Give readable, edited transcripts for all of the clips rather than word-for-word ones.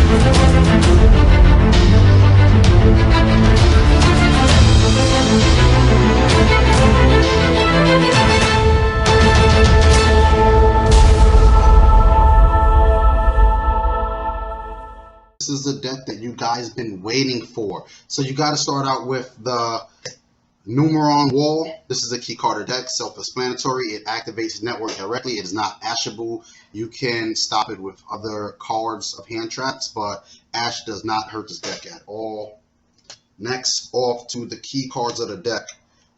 This is the deck that you guys been waiting for. So you got to start out with the Numeron Wall. This is a key card deck, self-explanatory. It activates network directly. It is not ashable. You can stop it with other cards of hand traps, but ash does not hurt this deck at all. Next, off to the key cards of the deck.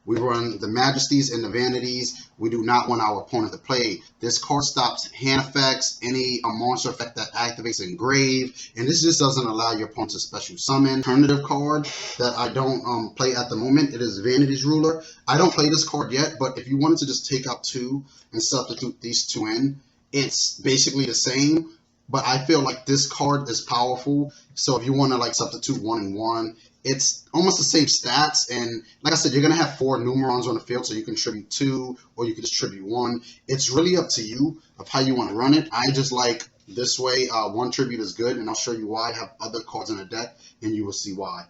We run the Majesties and the Vanities. We do not want our opponent to play. This card stops hand effects, any monster effect that activates Engrave, and this just doesn't allow your opponent to special summon. Alternative card that I don't play at the moment, it is Vanity's Ruler. I don't play this card yet, but if you wanted to just take out two and substitute these two in, it's basically the same, but I feel like this card is powerful. So if you want to like substitute 1 and 1, it's almost the same stats, and like I said, you're going to have 4 Numerons on the field, so you can tribute 2 or you can just tribute 1. It's really up to you of how you want to run it. I just like this way. 1 tribute is good, and I'll show you why. I have other cards in the deck, and you will see why.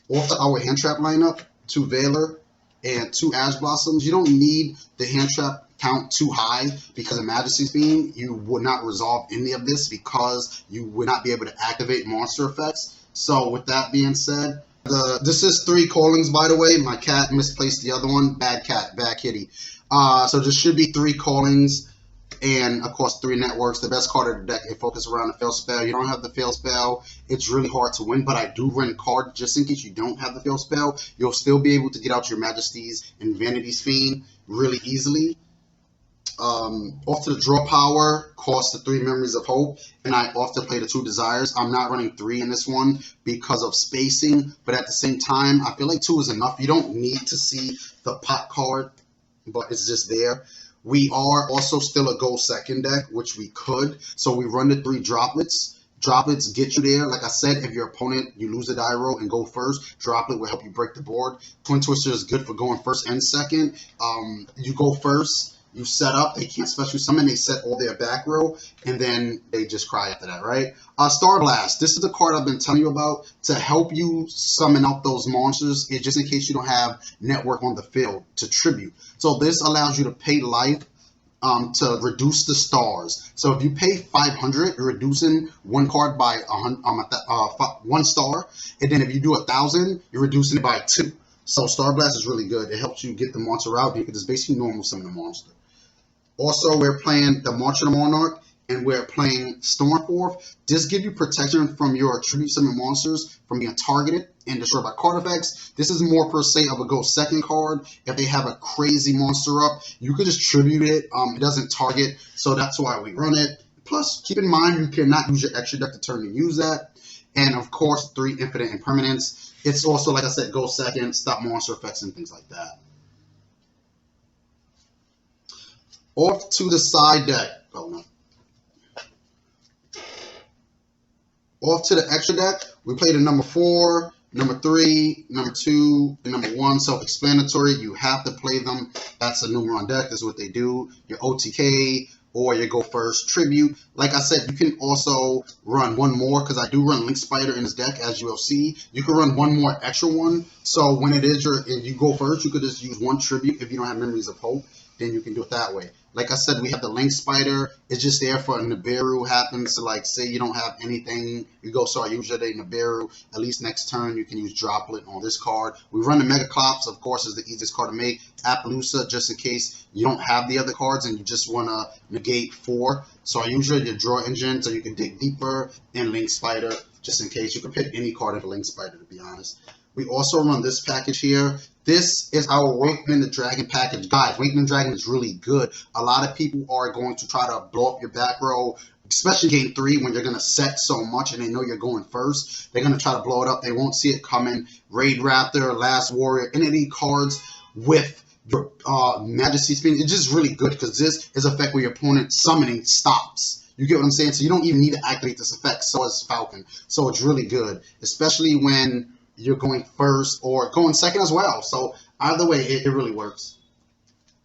Off to our hand trap lineup, 2 Veiler and 2 Ash Blossoms. You don't need the hand trap count too high because of Majesty's Beam. You would not resolve any of this because you would not be able to activate monster effects. So with that being said, this is 3 callings, by the way. My cat misplaced the other one. Bad cat, bad kitty. So this should be 3 callings and, of course, 3 networks. The best card of the deck, it focuses around the fail spell. You don't have the fail spell, it's really hard to win, but I do run card just in case you don't have the fail spell. You'll still be able to get out your Majesties and Vanity's Fiend really easily. Off to the draw power, cost the 3 Memories of Hope, and I often play the 2 Desires. I'm not running 3 in this one because of spacing, but at the same time, I feel like 2 is enough. You don't need to see the pot card, but it's just there. We are also still a go second deck, which we could, so we run the 3 Droplets. Droplets get you there. Like I said, if your opponent, you lose a die roll and go first, Droplet will help you break the board. Twin Twister is good for going first and second. You go first. You set up, they can't special summon, they set all their back row, and then they just cry after that, right? Star Blast, this is the card I've been telling you about to help you summon out those monsters, just in case you don't have network on the field to tribute. So this allows you to pay life to reduce the stars. So if you pay 500, you're reducing 1 card by 1 star, and then if you do 1,000, you're reducing it by 2. So Star Blast is really good. It helps you get the monster out because it's basically normal summon a monster. Also, we're playing the March of the Monarch, and we're playing Stormforth. This gives you protection from your tribute summon monsters from being targeted and destroyed by card effects. This is more per se of a go second card. If they have a crazy monster up, you could just tribute it. It doesn't target, so that's why we run it. Plus, keep in mind you cannot use your extra deck to turn to use that. And of course, 3 Infinite Impermanence. It's also, like I said, go second, stop monster effects and things like that. Off to the side deck. Oh, no. Off to the extra deck, we play the number 4, number 3, number 2, and number 1. Self-explanatory. You have to play them. That's a Numeron deck. That's what they do. Your OTK or your go first tribute. Like I said, you can also run 1 more because I do run Link Spider in this deck, as you will see. You can run 1 more extra one. So when it is if you go first, you could just use 1 tribute if you don't have Memories of Hope. Then you can do it that way. Like I said, we have the Link Spider. It's just there for Nibiru happens to, like, say you don't have anything. You go, sorry, use your day Nibiru. At least next turn, you can use Droplet on this card. We run the Megaclops, of course, is the easiest card to make. Appaloosa, just in case you don't have the other cards and you just want to negate 4. So I use your draw engine so you can dig deeper, and Link Spider, just in case. You can pick any card of the Link Spider, to be honest. We also run this package here. This is our Awakening the Dragon package. Guys, Awakening the Dragon is really good. A lot of people are going to try to blow up your back row, especially game 3 when you're going to set so much and they know you're going first. They're going to try to blow it up. They won't see it coming. Raid Raptor, Last Warrior, any of these cards with your Majesty's Fiend. It's just really good because this is an effect where your opponent summoning stops. You get what I'm saying? So you don't even need to activate this effect. So is Falcon. So it's really good, especially when you're going first or going second as well. So either way, it really works.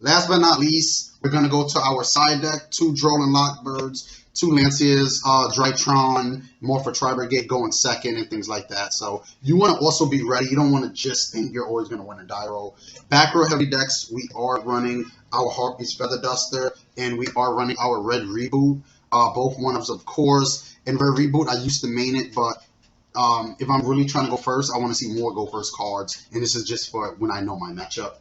Last but not least, we're going to go to our side deck. 2 Drolin Lockbirds, 2 Lanciers, Drytron, Morpher Tri-Brigade going second, and things like that. So you want to also be ready. You don't want to just think you're always going to win a die roll. Back row heavy decks, we are running our Harpy's Feather Duster, and we are running our Red Reboot. Both one-ups, of course. And Red Reboot, I used to main it, but if I'm really trying to go first, I want to see more go first cards. And this is just for when I know my matchup.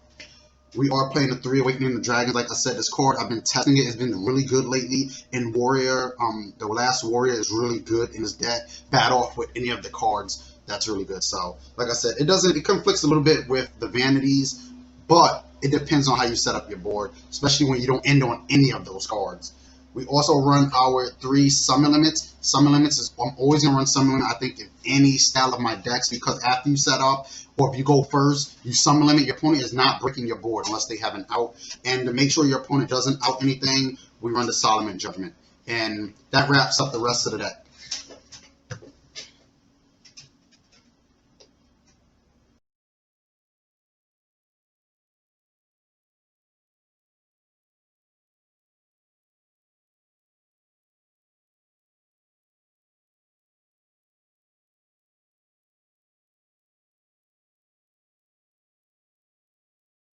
We are playing the 3 Awakening the Dragons. Like I said, this card, I've been testing it. It's been really good lately. In Warrior, the last Warrior is really good in this deck. Bat off with any of the cards. That's really good. So, like I said, it conflicts a little bit with the Vanities, but it depends on how you set up your board, especially when you don't end on any of those cards. We also run our 3 Summon Limits. Summon Limits is, I'm always going to run Summon Limit, I think, in any style of my decks, because after you set up, or if you go first, you Summon Limit, your opponent is not breaking your board unless they have an out. And to make sure your opponent doesn't out anything, we run the Solomon Judgment. And that wraps up the rest of the deck.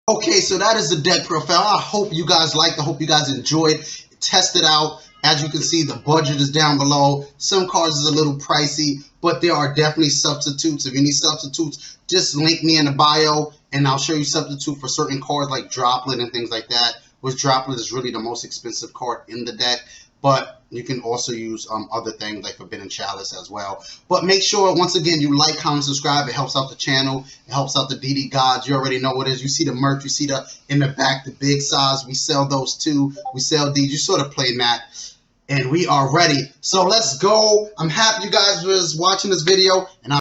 Okay, so that is the deck profile. I hope you guys liked. I hope you guys enjoyed. Test it out. As you can see, the budget is down below. Some cards is a little pricey, but there are definitely substitutes. If you need substitutes, just link me in the bio, and I'll show you substitute for certain cards like Droplet and things like that, which Droplet is really the most expensive card in the deck. But you can also use other things like Forbidden Chalice as well. But make sure, once again, you like, comment, subscribe. It helps out the channel. It helps out the DD Gods. You already know what it is. You see the merch. You see the in the back, the big size. We sell those too. We sell these. You sort of play Matt. And we are ready. So let's go. I'm happy you guys was watching this video. And